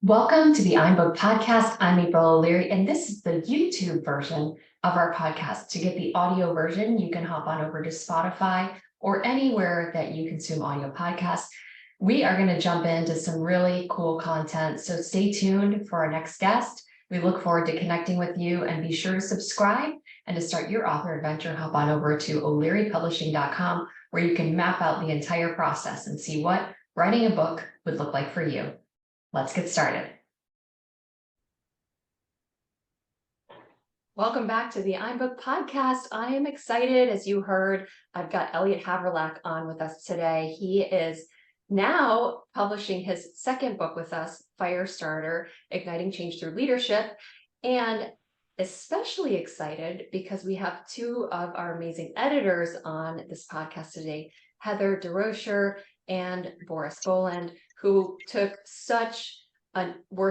Welcome to the I'm Book podcast. I'm April O'Leary, and this is the YouTube version of our podcast. To get the audio version, you can hop on over to Spotify or anywhere that you consume audio podcasts. We are going to jump into some really cool content, so stay tuned for our next guest. We look forward to connecting with you, and be sure to subscribe. And to start your author adventure, hop on over to o'learypublishing.com, where you can map out the entire process and see what writing a book would look like for you. Let's get started. Welcome back to the I'm Book podcast. I am excited. As you heard, I've got Elliott Haverlack on with us today. He is now publishing his second book with us, Firestarter, Igniting Change Through Leadership. And especially excited because we have two of our amazing editors on this podcast today, Heather DeRocher and Boris Boland, who were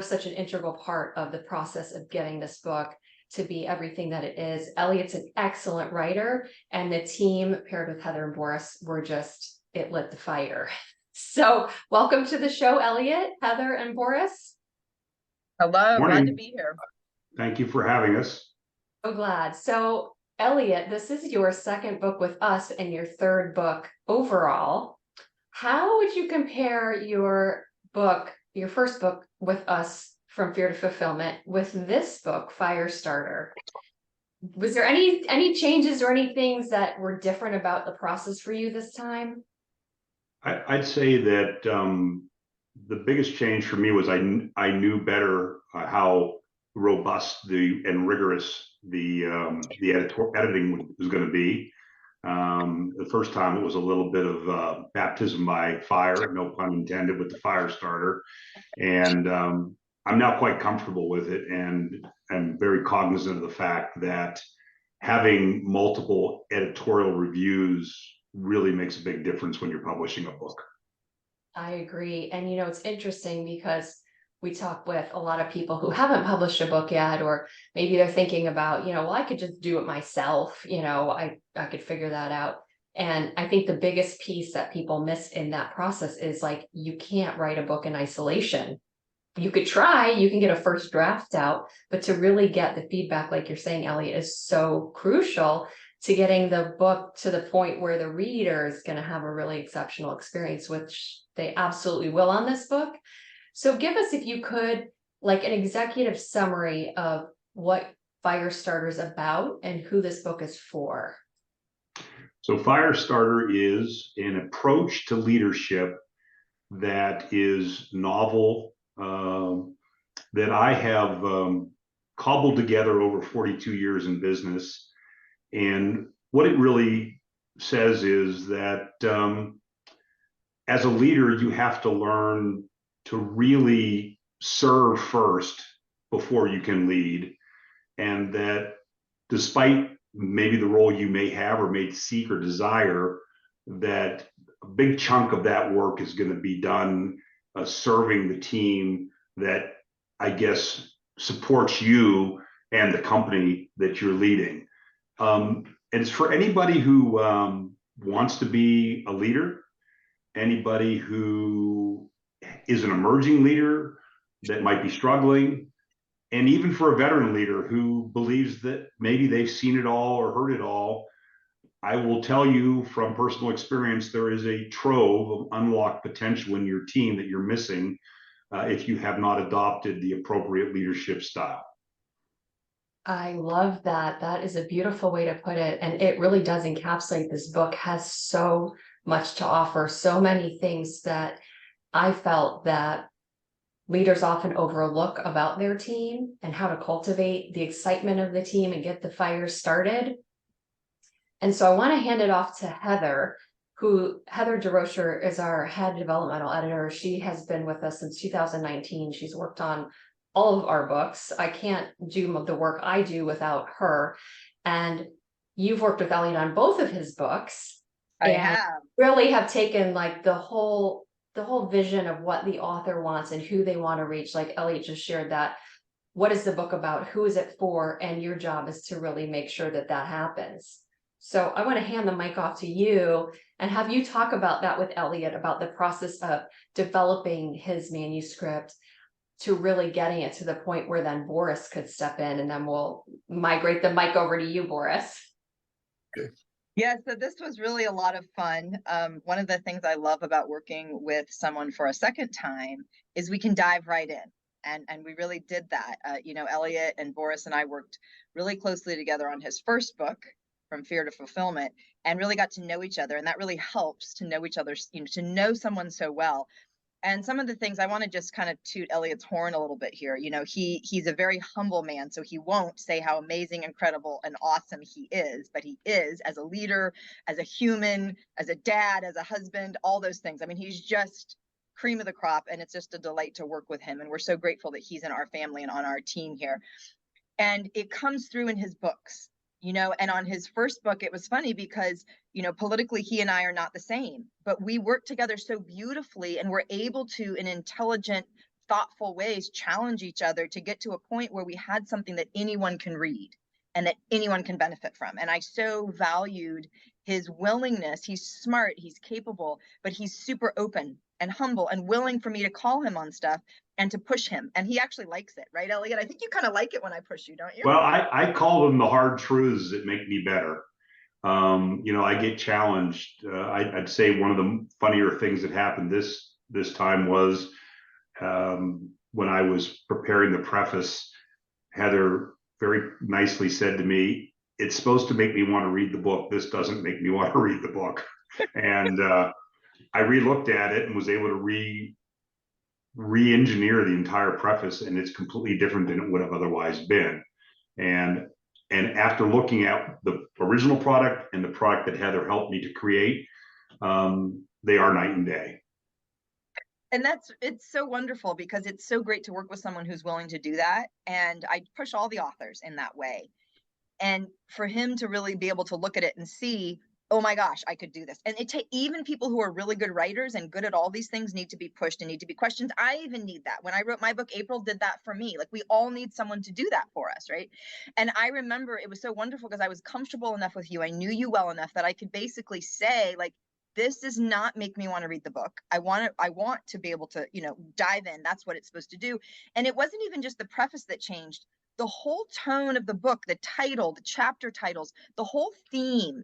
such an integral part of the process of getting this book to be everything that it is. Elliott's an excellent writer, and the team paired with Heather and Boris it lit the fire. So welcome to the show, Elliott, Heather, and Boris. Hello, Morning. glad to be here. Thank you for having us. So glad. So Elliott, this is your second book with us and your third book overall. How would you compare your first book with us, From Fear to Fulfillment, with this book, Firestarter? Was there any changes or any things that were different about the process for you this time? I'd say that the biggest change for me was I knew better how robust and rigorous the editing was going to be. The first time it was a little bit of baptism by fire, no pun intended, with the Firestarter, and I'm now quite comfortable with it, and I'm very cognizant of the fact that having multiple editorial reviews really makes a big difference when you're publishing a book. I agree. And it's interesting because we talk with a lot of people who haven't published a book yet, or maybe they're thinking about, well, I could just do it myself. I could figure that out. And I think the biggest piece that people miss in that process is you can't write a book in isolation. You could try, you can get a first draft out, but to really get the feedback, like you're saying, Elliott, is so crucial to getting the book to the point where the reader is going to have a really exceptional experience, which they absolutely will on this book. So give us, if you could, an executive summary of what Firestarter is about and who this book is for. So Firestarter is an approach to leadership that is novel, that I have cobbled together over 42 years in business. And what it really says is that as a leader, you have to learn to really serve first before you can lead. And that despite maybe the role you may have or may seek or desire, that a big chunk of that work is going to be done serving the team that, I guess, supports you and the company that you're leading. And it's for anybody who wants to be a leader, anybody who is an emerging leader that might be struggling, and even for a veteran leader who believes that maybe they've seen it all or heard it all. I will tell you from personal experience, there is a trove of unlocked potential in your team that you're missing if you have not adopted the appropriate leadership style. I love that. That is a beautiful way to put it. And it really does encapsulate. This book has so much to offer, so many things that I felt that leaders often overlook about their team, and how to cultivate the excitement of the team and get the fire started. And so I want to hand it off to Heather, Heather DeRocher is our head developmental editor. She has been with us since 2019. She's worked on all of our books. I can't do the work I do without her. And you've worked with Elliott on both of his books. I have. Really have taken the whole vision of what the author wants and who they want to reach. Like Elliott just shared that. What is the book about? Who is it for? And your job is to really make sure that happens. So I want to hand the mic off to you and have you talk about that with Elliott, about the process of developing his manuscript, to really getting it to the point where then Boris could step in, and then we'll migrate the mic over to you, Boris. Yeah, so this was really a lot of fun. One of the things I love about working with someone for a second time is we can dive right in. And we really did that. You know, Elliott and Boris and I worked really closely together on his first book, From Fear to Fulfillment, and really got to know each other. And that really helps to know each other, you know, to know someone so well. And some of the things I want to just kind of toot Elliott's horn a little bit here. You know, he's a very humble man, so he won't say how amazing, incredible, and awesome he is, but he is as a leader, as a human, as a dad, as a husband, all those things. I mean, he's just cream of the crop, and it's just a delight to work with him. And we're so grateful that he's in our family and on our team here. And it comes through in his books, you know, and on his first book, it was funny because, you know, politically, he and I are not the same, but we work together so beautifully, and we're able to, in intelligent, thoughtful ways, challenge each other to get to a point where we had something that anyone can read and that anyone can benefit from. And I so valued his willingness. He's smart, he's capable, but he's super open and humble and willing for me to call him on stuff and to push him. And he actually likes it, right, Elliott? I think you kind of like it when I push you, don't you? Well, I call them the hard truths that make me better. You know, I get challenged. I'd say one of the funnier things that happened this time was when I was preparing the preface. Heather very nicely said to me, "It's supposed to make me want to read the book. This doesn't make me want to read the book." And I re-looked at it and was able to re-engineer the entire preface, and it's completely different than it would have otherwise been. And after looking at the original product and the product that Heather helped me to create, they are night and day. And it's so wonderful because it's so great to work with someone who's willing to do that. And I push all the authors in that way. And for him to really be able to look at it and see, oh my gosh, I could do this. And even people who are really good writers and good at all these things need to be pushed and need to be questioned. I even need that. When I wrote my book, April did that for me. Like, we all need someone to do that for us, right? And I remember it was so wonderful because I was comfortable enough with you. I knew you well enough that I could basically say, like, this does not make me want to read the book. I want to be able to, you know, dive in. That's what it's supposed to do. And it wasn't even just the preface that changed. The whole tone of the book, the title, the chapter titles, the whole theme.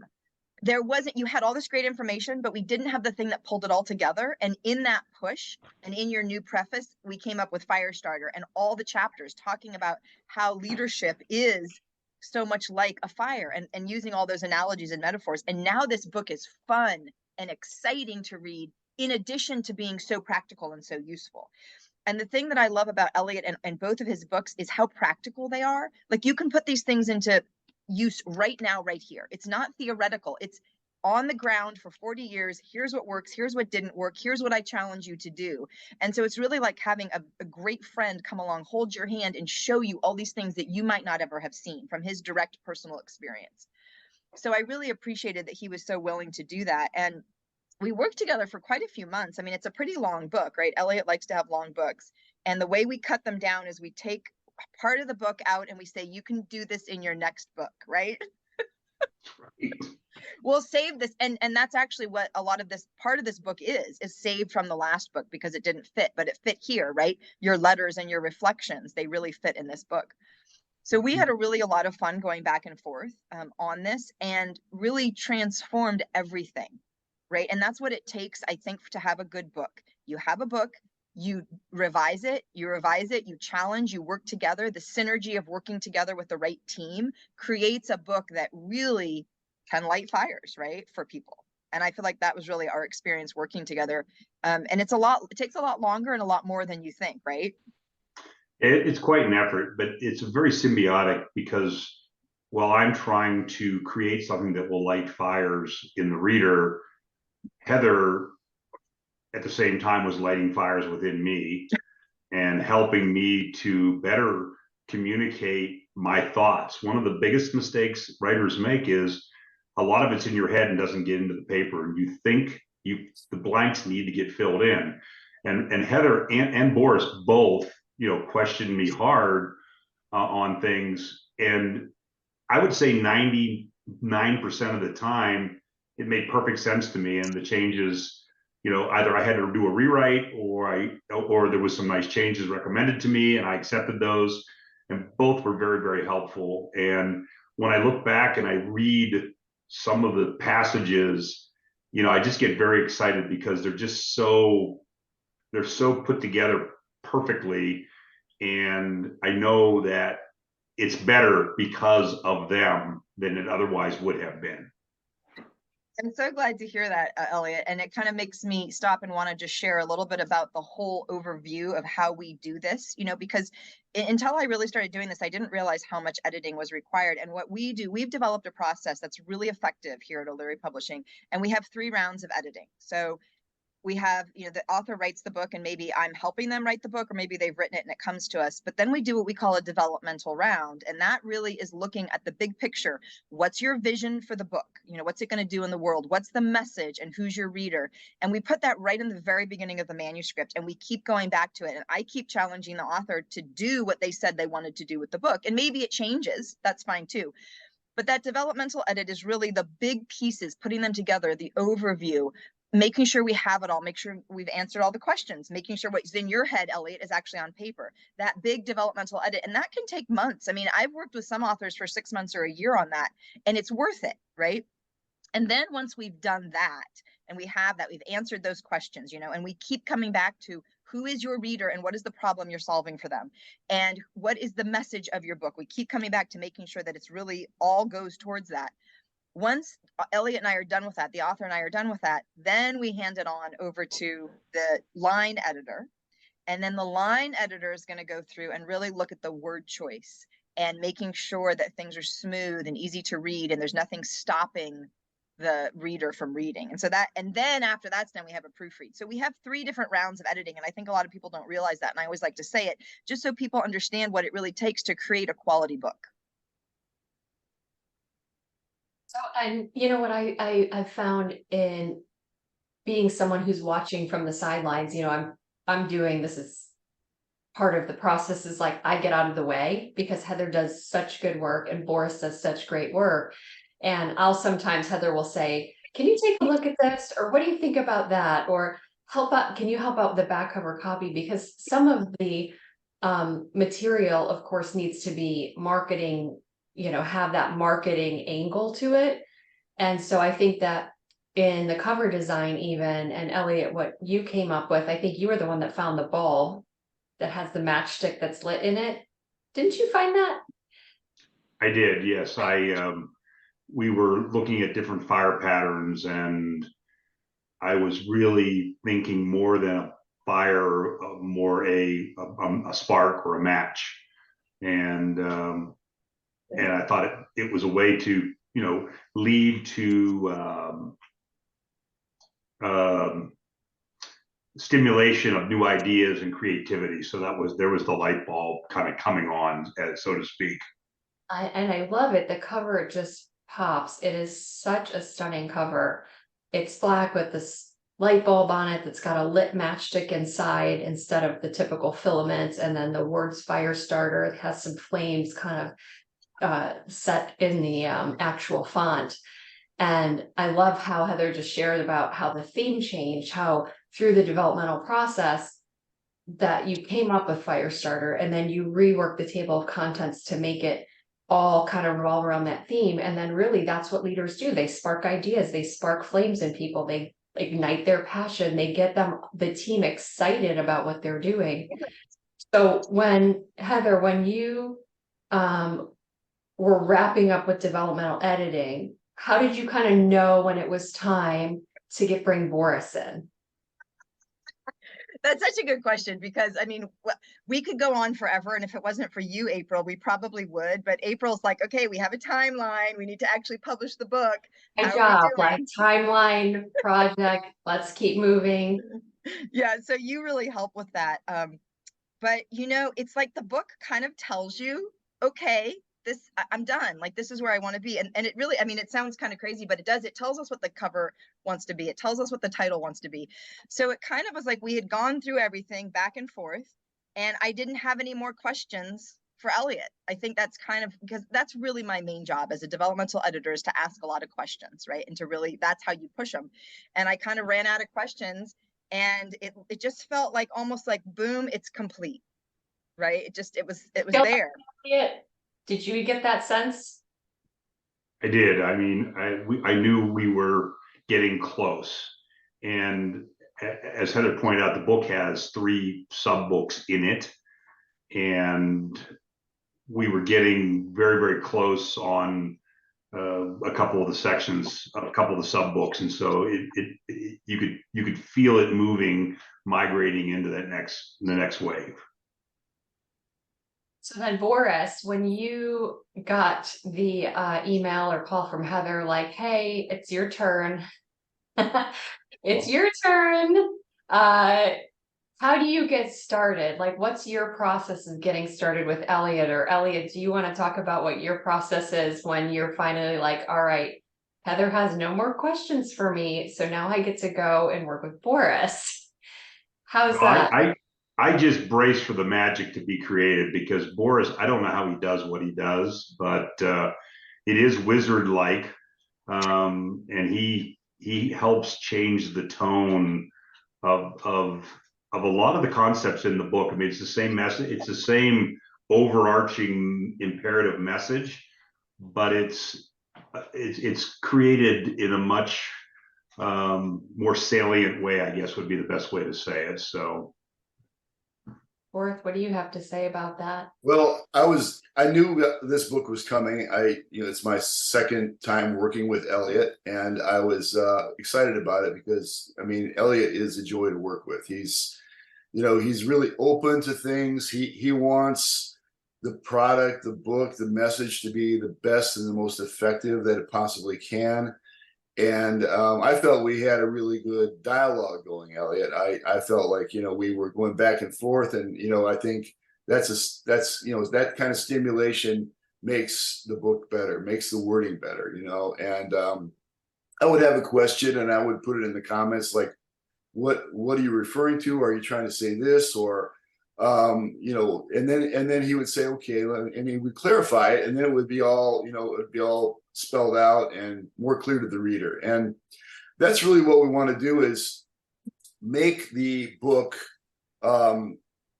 You had all this great information, but we didn't have the thing that pulled it all together. And in that push and in your new preface, we came up with Firestarter and all the chapters talking about how leadership is so much like a fire, and using all those analogies and metaphors. And now this book is fun and exciting to read, in addition to being so practical and so useful. And the thing that I love about Elliott and both of his books is how practical they are. Like, you can put these things into use right now, right here. It's not theoretical. It's on the ground for 40 years. Here's what works. Here's what didn't work. Here's what I challenge you to do. And so it's really like having a great friend come along, hold your hand, and show you all these things that you might not ever have seen from his direct personal experience. So I really appreciated that he was so willing to do that. And we worked together for quite a few months. I mean, it's a pretty long book, right? Elliott likes to have long books. And the way we cut them down is we take part of the book out and we say, you can do this in your next book, right? Right. We'll save this. And that's actually what a lot of this part of this book is saved from the last book because it didn't fit, but it fit here, right? Your letters and your reflections, they really fit in this book. So we had a lot of fun going back and forth on this, and really transformed everything, right? And that's what it takes, I think, to have a good book. You have a book, you revise it, you challenge, you work together. The synergy of working together with the right team creates a book that really can light fires, right, for people. And I feel like that was really our experience working together. And it takes a lot longer and a lot more than you think, right? It's quite an effort, but it's very symbiotic because while I'm trying to create something that will light fires in the reader, Heather at the same time was lighting fires within me and helping me to better communicate my thoughts. One of the biggest mistakes writers make is a lot of it's in your head and doesn't get into the paper, and you think the blanks need to get filled in. And Heather and Boris both, you know, questioned me hard on things, and I would say 99% of the time it made perfect sense to me, and the changes either I had to do a rewrite or there was some nice changes recommended to me and I accepted those, and both were very, very helpful. And when I look back and I read some of the passages, I just get very excited because they're so put together perfectly. And I know that it's better because of them than it otherwise would have been. I'm so glad to hear that, Elliot. And it kind of makes me stop and want to just share a little bit about the whole overview of how we do this, because until I really started doing this, I didn't realize how much editing was required. And what we do, we've developed a process that's really effective here at O'Leary Publishing. And we have 3 rounds of editing. So we have, the author writes the book and maybe I'm helping them write the book, or maybe they've written it and it comes to us. But then we do what we call a developmental round. And that really is looking at the big picture. What's your vision for the book? What's it going to do in the world? What's the message and who's your reader? And we put that right in the very beginning of the manuscript and we keep going back to it. And I keep challenging the author to do what they said they wanted to do with the book. And maybe it changes. That's fine too. But that developmental edit is really the big pieces, putting them together, the overview, making sure we have it all, make sure we've answered all the questions, making sure what's in your head, Elliot, is actually on paper. That big developmental edit, and that can take months. I mean, I've worked with some authors for 6 months or a year on that, and it's worth it, right? And then once we've done that, and we have that, we've answered those questions, and we keep coming back to who is your reader and what is the problem you're solving for them? And what is the message of your book? We keep coming back to making sure that it's really all goes towards that. Once Elliot and I are done with that, the author and I are done with that, then we hand it on over to the line editor. And then the line editor is going to go through and really look at the word choice and making sure that things are smooth and easy to read and there's nothing stopping the reader from reading. And then after that's done, we have a proofread. So we have 3 different rounds of editing. And I think a lot of people don't realize that. And I always like to say it just so people understand what it really takes to create a quality book. So, and what I've found in being someone who's watching from the sidelines, I'm doing this is part of the process is like I get out of the way because Heather does such good work and Boris does such great work. And Heather will say, can you take a look at this? Or what do you think about that? Or can you help out with the back cover copy? Because some of the material, of course, needs to be marketing, have that marketing angle to it. And so I think that in the cover design even, and Elliot, what you came up with, I think you were the one that found the ball that has the matchstick that's lit in it. Didn't you find that? I did, yes. We were looking at different fire patterns and I was really thinking more than a fire, more a spark or a match. And I thought it was a way to, lead to stimulation of new ideas and creativity. So there was the light bulb kind of coming on, so to speak. I love it. The cover just pops. It is such a stunning cover. It's black with this light bulb on it that's got a lit matchstick inside instead of the typical filaments. And then the words Firestarter has some flames kind of set in the actual font. And I love how Heather just shared about how the theme changed, how through the developmental process that you came up with Firestarter and then you reworked the table of contents to make it all kind of revolve around that theme. And then really that's what leaders do. They spark ideas, they spark flames in people, they ignite their passion, they get the team excited about what they're doing. So Heather, when you were wrapping up with developmental editing, how did you kind of know when it was time to bring Boris in? That's such a good question because I mean, we could go on forever. And if it wasn't for you, April, we probably would. But April's like, okay, we have a timeline. We need to actually publish the book. My job, like timeline, project, let's keep moving. Yeah, so you really help with that. But it's like the book kind of tells you, okay, I'm done. Like, this is where I want to be. And it really, I mean, it sounds kind of crazy, but it tells us what the cover wants to be. It tells us what the title wants to be. So it kind of was like we had gone through everything back and forth and I didn't have any more questions for Elliott. I think that's kind of, because that's really my main job as a developmental editor, is to ask a lot of questions, right? And to really, that's how you push them. And I kind of ran out of questions, and it just felt like almost like, boom, it's complete, right? It was there. Did you get that sense? I did. I mean, I knew we were getting close. And as Heather pointed out, the book has 3 sub books in it. And we were getting very, very close on a couple of the sections, a couple of the sub books. And so you could feel it moving, migrating into the next wave. So then, Boris, when you got the email or call from Heather, like, hey, it's your turn. It's your turn. How do you get started? Like, what's your process of getting started with Elliott? Or Elliott, do you want to talk about what your process is when you're finally like, all right, Heather has no more questions for me, so now I get to go and work with Boris? How's that? I just brace for the magic to be created, because Boris, I don't know how he does what he does, but it is wizard-like, and he helps change the tone of a lot of the concepts in the book. I mean, it's the same message, it's the same overarching imperative message, but it's created in a much more salient way, I guess would be the best way to say it. So, Boris, what do you have to say about that? Well, I knew this book was coming. It's my second time working with Elliott, and I was excited about it because, I mean, Elliott is a joy to work with. He's really open to things. He wants the product, the book, the message to be the best and the most effective that it possibly can. And I felt we had a really good dialogue going, Elliott. I felt like, we were going back and forth, and, I think that kind of stimulation makes the book better, makes the wording better, and I would have a question and I would put it in the comments, like, what are you referring to? Are you trying to say this? Or, and then he would say, okay, and he would clarify it, and then it would be all, it would be all spelled out and more clear to the reader. And that's really what we want to do, is make the book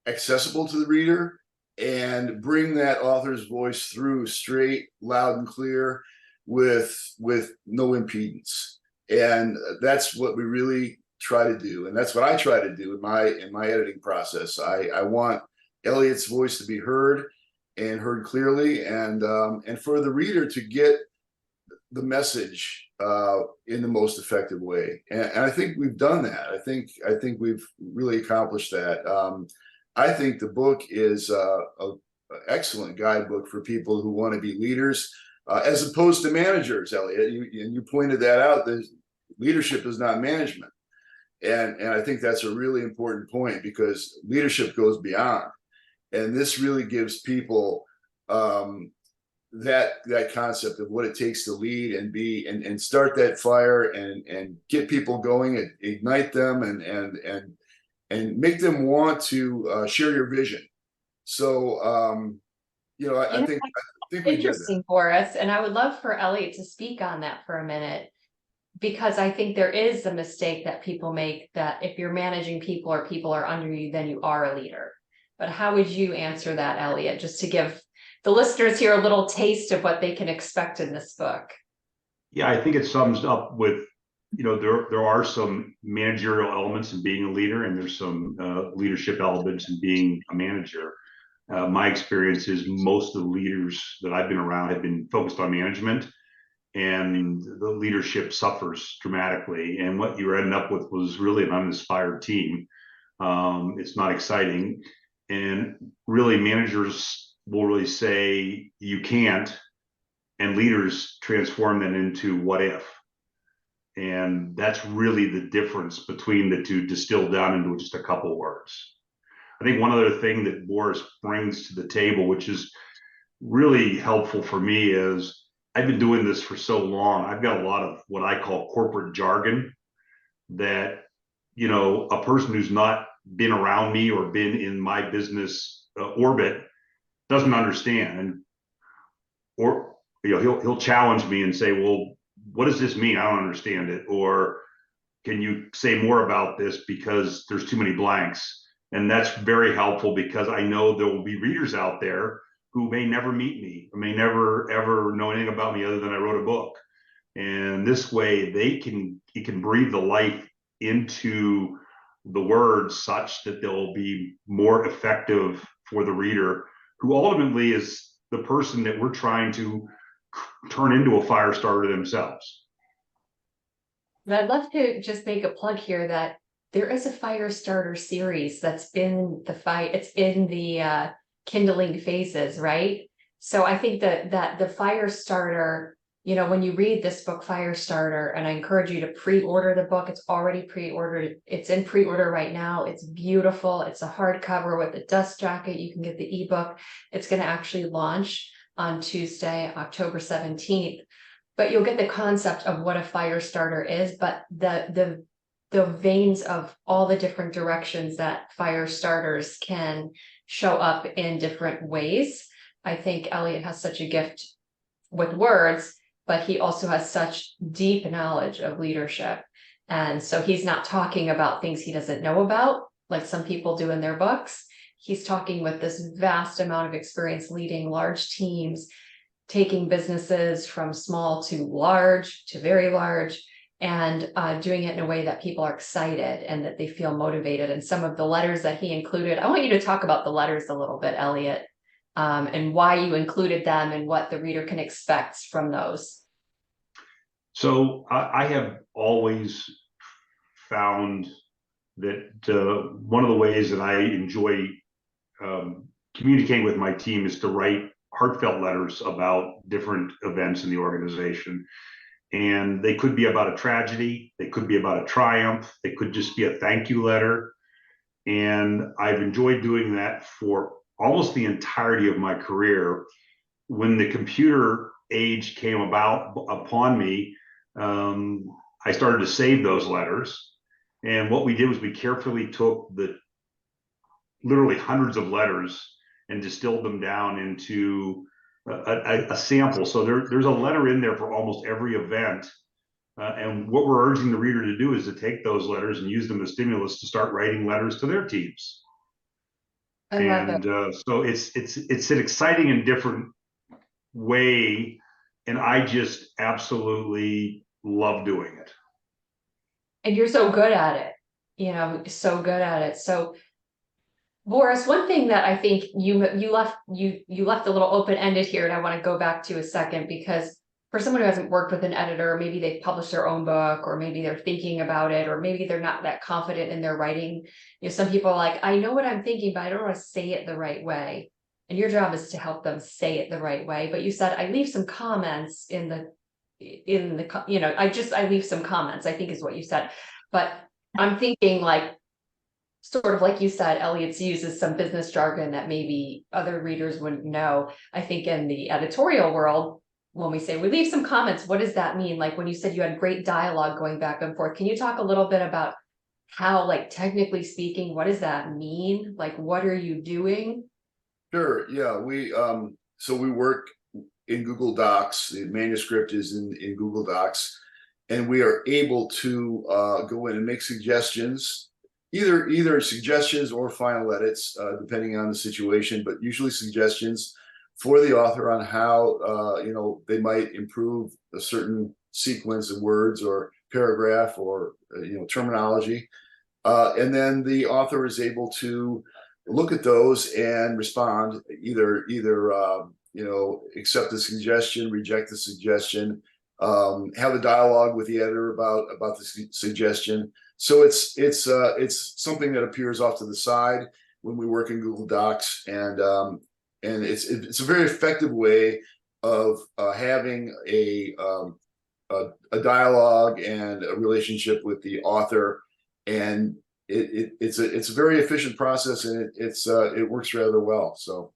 accessible to the reader and bring that author's voice through straight, loud and clear, with no impedance. And that's what we really try to do, and that's what I try to do in my editing process. I want Elliott's voice to be heard and heard clearly, and for the reader to get the message in the most effective way. And I think we've done that. I think we've really accomplished that. I think the book is an excellent guidebook for people who want to be leaders, as opposed to managers, Elliott. You pointed that out. Leadership is not management. And I think that's a really important point, because leadership goes beyond. And this really gives people that concept of what it takes to lead and be and start that fire and get people going and ignite them and make them want to share your vision. So I think we did that. Interesting, Boris, and I would love for Elliott to speak on that for a minute, because I think there is a mistake that people make, that if you're managing people or people are under you, then you are a leader. But how would you answer that, Elliott, just to give the listeners here a little taste of what they can expect in this book? Yeah, I think it sums up with, there are some managerial elements in being a leader, and there's some leadership elements in being a manager. My experience is most of the leaders that I've been around have been focused on management, and the leadership suffers dramatically. And what you end up with was really an uninspired team. It's not exciting. And really, managers will really say you can't, and leaders transform that into what if. And that's really the difference between the two, distilled down into just a couple words. I think one other thing that Boris brings to the table, which is really helpful for me, is I've been doing this for so long. I've got a lot of what I call corporate jargon that, a person who's not been around me or been in my business orbit doesn't understand, and or he'll challenge me and say, well, what does this mean? I don't understand it. Or can you say more about this because there's too many blanks? And that's very helpful because I know there will be readers out there who may never meet me, or may never ever know anything about me other than I wrote a book. And this way it can breathe the life into the words such that they'll be more effective for the reader, who ultimately is the person that we're trying to turn into a fire starter themselves. And I'd love to just make a plug here that there is a Firestarter series that's in the it's in the kindling phases, right? So I think that the Firestarter, you know, when you read this book, Firestarter, and I encourage you to pre-order the book. It's already pre-ordered. It's in pre-order right now. It's beautiful. It's a hardcover with a dust jacket. You can get the ebook. It's going to actually launch on Tuesday, October 17th. But you'll get the concept of what a Firestarter is, but the veins of all the different directions that fire starters can show up in different ways. I think Elliott has such a gift with words, but he also has such deep knowledge of leadership. And so he's not talking about things he doesn't know about, like some people do in their books. He's talking with this vast amount of experience leading large teams, taking businesses from small to large to very large, and doing it in a way that people are excited and that they feel motivated. And some of the letters that he included, I want you to talk about the letters a little bit, Elliott, and why you included them and what the reader can expect from those. So I have always found that one of the ways that I enjoy communicating with my team is to write heartfelt letters about different events in the organization. And they could be about a tragedy, they could be about a triumph, they could just be a thank you letter. And I've enjoyed doing that for almost the entirety of my career. When the computer age came about upon me, I started to save those letters. And what we did was we carefully took the literally hundreds of letters and distilled them down into a sample. So there's a letter in there for almost every event. And what we're urging the reader to do is to take those letters and use them as stimulus to start writing letters to their teams. I love it. So it's an exciting and different way, and I just absolutely love doing it. And you're so good at it, you know, so good at it. So Boris, one thing that I think you left a little open-ended here, and I want to go back to a second, because for someone who hasn't worked with an editor, maybe they've published their own book, or maybe they're thinking about it, or maybe they're not that confident in their writing. You know, some people are like, I know what I'm thinking, but I don't want to say it the right way. And your job is to help them say it the right way. But you said, I leave some comments in the, you know, I leave some comments, I think is what you said. But I'm thinking, like, sort of like you said, Elliott uses some business jargon that maybe other readers wouldn't know. I think in the editorial world, when we say we leave some comments, what does that mean? Like when you said you had great dialogue going back and forth, can you talk a little bit about how, like, technically speaking, what does that mean? Like, what are you doing? Sure. Yeah. So we work in Google Docs. The manuscript is in Google Docs, and we are able to go in and make suggestions, either suggestions or final edits, depending on the situation, but usually suggestions for the author on how they might improve a certain sequence of words or paragraph or terminology, and then the author is able to look at those and respond, either accept the suggestion, reject the suggestion, have a dialogue with the editor about the suggestion. So it's something that appears off to the side when we work in Google Docs, and it's a very effective way of having a dialogue and a relationship with the author, and it's a very efficient process, and it works rather well. So,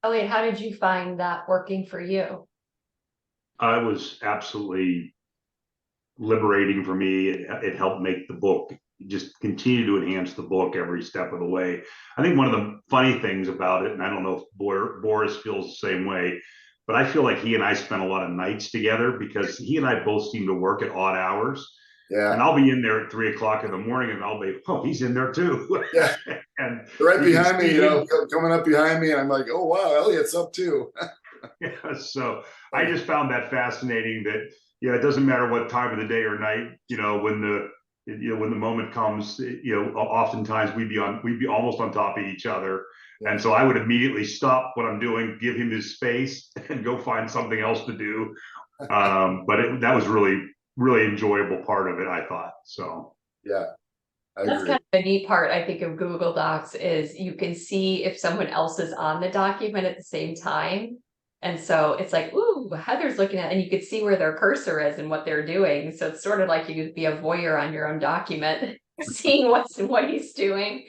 Elliott, how did you find that working for you? I was absolutely liberating for me. It helped make the book just continue to enhance the book every step of the way. I think one of the funny things about it, and I don't know if Boris feels the same way, but I feel like he and I spent a lot of nights together because he and I both seem to work at odd hours. Yeah. And I'll be in there at 3 o'clock in the morning and I'll be, oh, he's in there too. Yeah. And right you behind me, see you know, him. coming up behind me. And I'm like, oh, wow, Elliott's up too. Yeah, so I just found that fascinating that, it doesn't matter what time of the day or night, when the moment comes, oftentimes we'd be almost on top of each other. Yeah. And so I would immediately stop what I'm doing, give him his space and go find something else to do. But that was really, really enjoyable part of it, I thought. So yeah, I That's agree. kind of the neat part, I think, of Google Docs is you can see if someone else is on the document at the same time. And so it's like, ooh, Heather's looking at, and you could see where their cursor is and what they're doing. So it's sort of like you could be a voyeur on your own document, seeing what he's doing.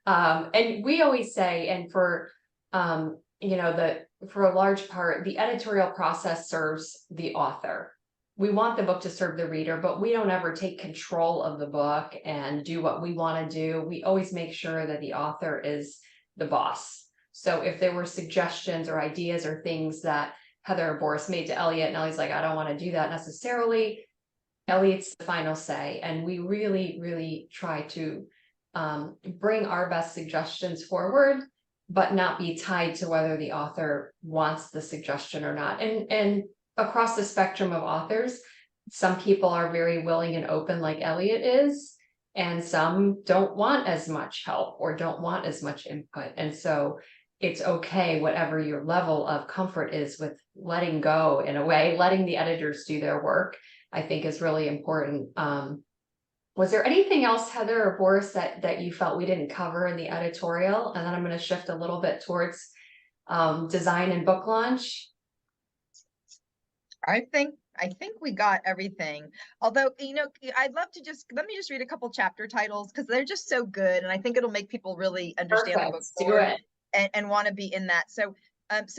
And we always say, and for, for a large part, the editorial process serves the author. We want the book to serve the reader, but we don't ever take control of the book and do what we want to do. We always make sure that the author is the boss. So if there were suggestions or ideas or things that Heather or Boris made to Elliott, and Elliott's like, I don't want to do that necessarily, Elliott's the final say. And we really, really try to bring our best suggestions forward, but not be tied to whether the author wants the suggestion or not. And across the spectrum of authors, some people are very willing and open like Elliott is, and some don't want as much help or don't want as much input. And so it's okay, whatever your level of comfort is with letting go, in a way, letting the editors do their work, I think is really important. Was there anything else, Heather or Boris, that you felt we didn't cover in the editorial? And then I'm going to shift a little bit towards design and book launch. I think we got everything. Although, I'd love to let me just read a couple chapter titles because they're just so good, and I think it'll make people really understand the book more and want to be in that. So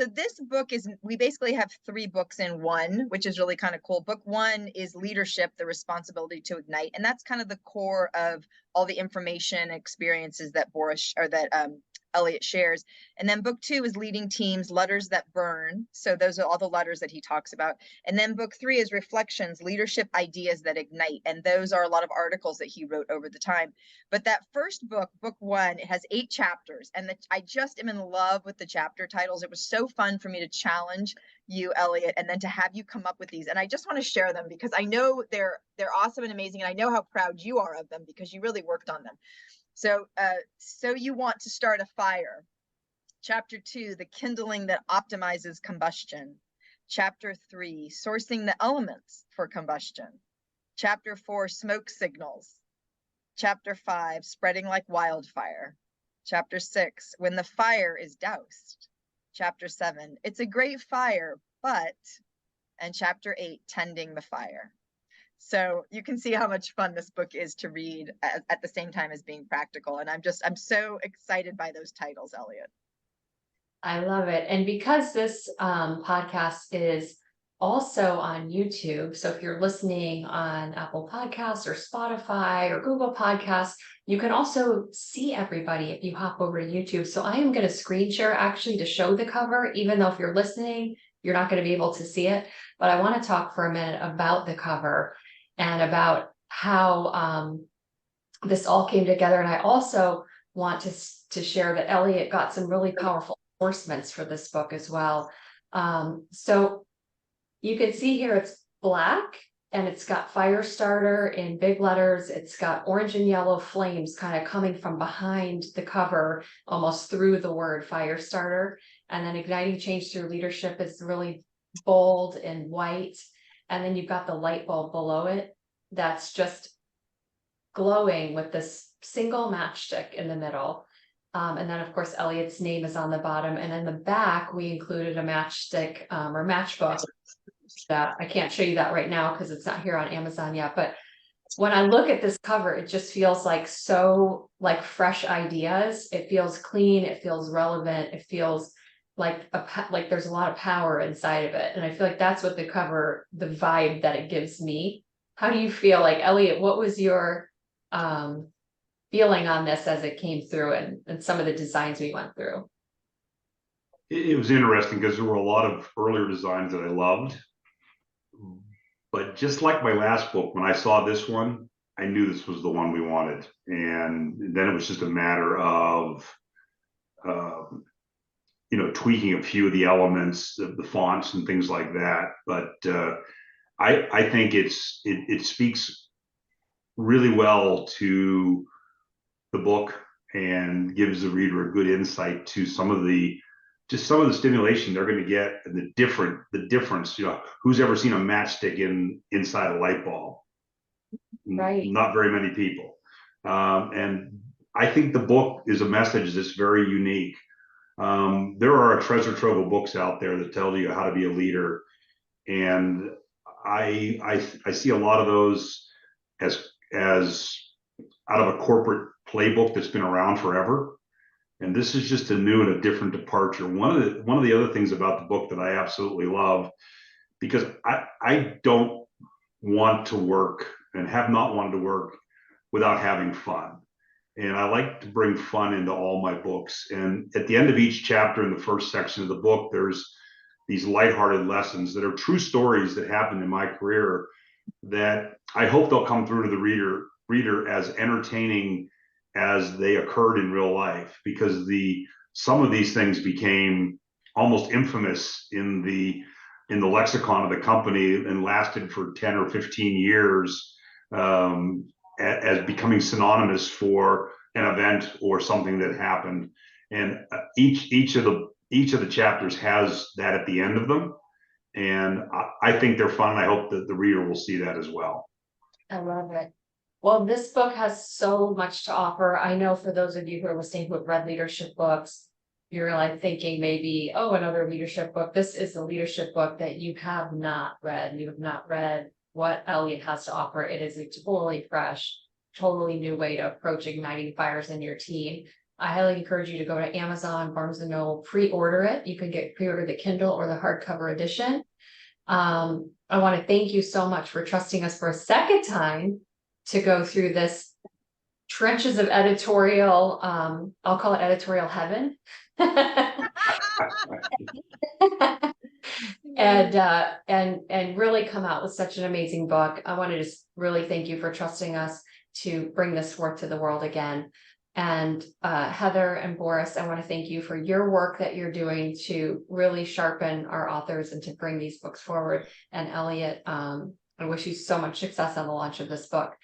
this book we basically have 3 books in one, which is really kind of cool. Book 1 is leadership, the responsibility to ignite. And that's kind of the core of all the information experiences that Elliott shares. And then book 2 is leading teams, letters that burn. So those are all the letters that he talks about. And then book 3 is reflections, leadership ideas that ignite. And those are a lot of articles that he wrote over the time. But that first book, book 1, it has 8 chapters. And I just am in love with the chapter titles. It was so fun for me to challenge you, Elliott, and then to have you come up with these. And I just want to share them because I know they're awesome and amazing. And I know how proud you are of them because you really worked on them. So you want to start a fire. Chapter 2, the kindling that optimizes combustion. Chapter 3, sourcing the elements for combustion. Chapter 4, smoke signals. Chapter 5, spreading like wildfire. Chapter 6, when the fire is doused. Chapter 7, it's a great fire, but, and Chapter 8, tending the fire. So you can see how much fun this book is to read at the same time as being practical. And I'm so excited by those titles, Elliott. I love it. And because this podcast is also on YouTube, so if you're listening on Apple Podcasts or Spotify or Google Podcasts, you can also see everybody if you hop over to YouTube. So I am going to screen share actually to show the cover, even though if you're listening, you're not going to be able to see it. But I want to talk for a minute about the cover and about how this all came together. And I also want to share that Elliott got some really powerful endorsements for this book as well. So you can see here it's black and it's got Firestarter in big letters. It's got orange and yellow flames kind of coming from behind the cover, almost through the word Firestarter. And then igniting change through leadership is really bold and white. And then you've got the light bulb below it that's just glowing with this single matchstick in the middle. And then, of course, Elliott's name is on the bottom. And in the back, we included a matchstick or matchbook that I can't show you that right now because it's not here on Amazon yet. But when I look at this cover, it just feels like so like fresh ideas. It feels clean. It feels relevant. It feels like there's a lot of power inside of it. And I feel like that's what the cover, the vibe that it gives me. How do you feel? Like, Elliott, what was your feeling on this as it came through and some of the designs we went through? It was interesting because there were a lot of earlier designs that I loved. But just like my last book, when I saw this one, I knew this was the one we wanted. And then it was just a matter of, tweaking a few of the elements, the fonts and things like that. But I think it speaks really well to the book and gives the reader a good insight to some of the stimulation they're going to get and the difference. Who's ever seen a matchstick inside a light bulb? Right. Not very many people. And I think the book is a message that's very unique. There are a treasure trove of books out there that tell you how to be a leader, and I see a lot of those as out of a corporate playbook that's been around forever. And this is just a new and a different departure. One of the other things about the book that I absolutely love, because I don't want to work and have not wanted to work without having fun. And I like to bring fun into all my books. And at the end of each chapter in the first section of the book, there's these lighthearted lessons that are true stories that happened in my career that I hope they'll come through to the reader as entertaining as they occurred in real life, because some of these things became almost infamous in the lexicon of the company and lasted for 10 or 15 years, as becoming synonymous for an event or something that happened. And each of the chapters has that at the end of them. And I think they're fun. And I hope that the reader will see that as well. I love it. Well, this book has so much to offer. I know for those of you who are listening who have read leadership books, you're like thinking maybe, oh, another leadership book. This is a leadership book that you have not read. You have not read what Elliott has to offer. It is a totally fresh, totally new way to approach igniting fires in your team. I highly encourage you to go to Amazon, Barnes & Noble, pre-order it. You can pre-order the Kindle or the hardcover edition. I want to thank you so much for trusting us for a second time to go through this trenches of editorial, I'll call it editorial heaven. and really come out with such an amazing book. I want to just really thank you for trusting us to bring this forth to the world again. And Heather and Boris, I want to thank you for your work that you're doing to really sharpen our authors and to bring these books forward. And Elliott, I wish you so much success on the launch of this book.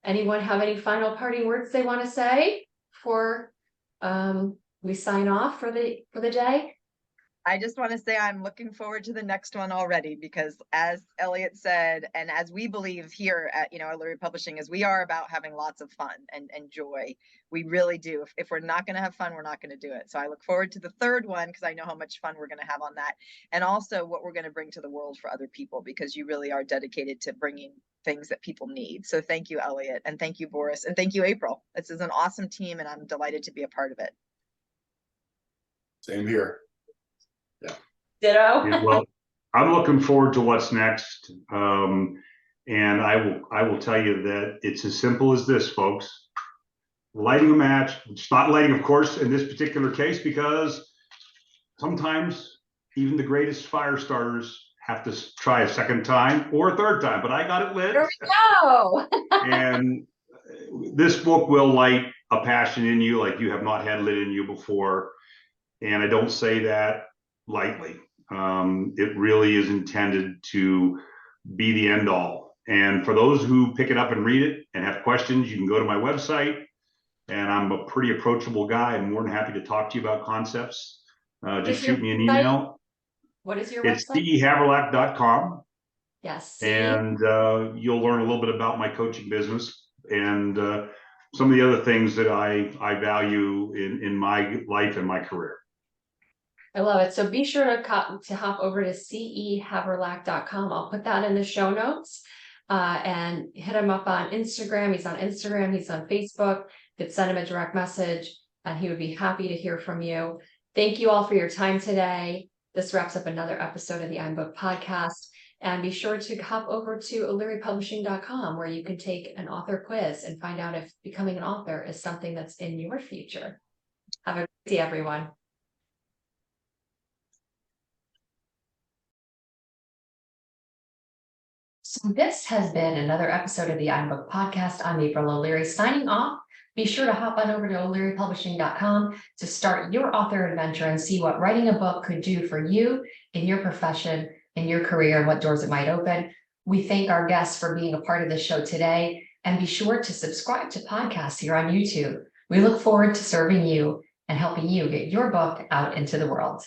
Anyone have any final parting words they want to say before we sign off for the day? I just want to say I'm looking forward to the next one already, because as Elliott said, and as we believe here at Illyria Publishing, is we are about having lots of fun and joy. We really do. If we're not going to have fun, we're not going to do it. So I look forward to the third one, because I know how much fun we're going to have on that, and also what we're going to bring to the world for other people, because you really are dedicated to bringing things that people need. So thank you, Elliott, and thank you, Boris, and thank you, April. This is an awesome team, and I'm delighted to be a part of it. Same here. Yeah. Ditto. Yeah, well, I'm looking forward to what's next. And I will tell you that it's as simple as this, folks. Lighting a match. It's not lighting, of course, in this particular case, because sometimes even the greatest fire starters have to try a second time or a third time, but I got it lit. There we go. And this book will light a passion in you like you have not had lit in you before. And I don't say that lightly. It really is intended to be the end all. And for those who pick it up and read it and have questions, you can go to my website, and I'm a pretty approachable guy. I'm more than happy to talk to you about concepts. Just shoot me an email. What is your It's website? cehaverlack.com. Yes. And you'll learn a little bit about my coaching business and some of the other things that I value in my life and my career. I love it. So be sure to hop over to cehaverlack.com. I'll put that in the show notes, and hit him up on Instagram. He's on Instagram. He's on Facebook. You could send him a direct message, and he would be happy to hear from you. Thank you all for your time today. This wraps up another episode of the I'm Book podcast. And be sure to hop over to o'learypublishing.com where you can take an author quiz and find out if becoming an author is something that's in your future. Have a great day, everyone. So this has been another episode of the iBook Podcast. I'm April O'Leary signing off. Be sure to hop on over to o'learypublishing.com to start your author adventure and see what writing a book could do for you in your profession, in your career, and what doors it might open. We thank our guests for being a part of the show today, and be sure to subscribe to podcasts here on YouTube. We look forward to serving you and helping you get your book out into the world.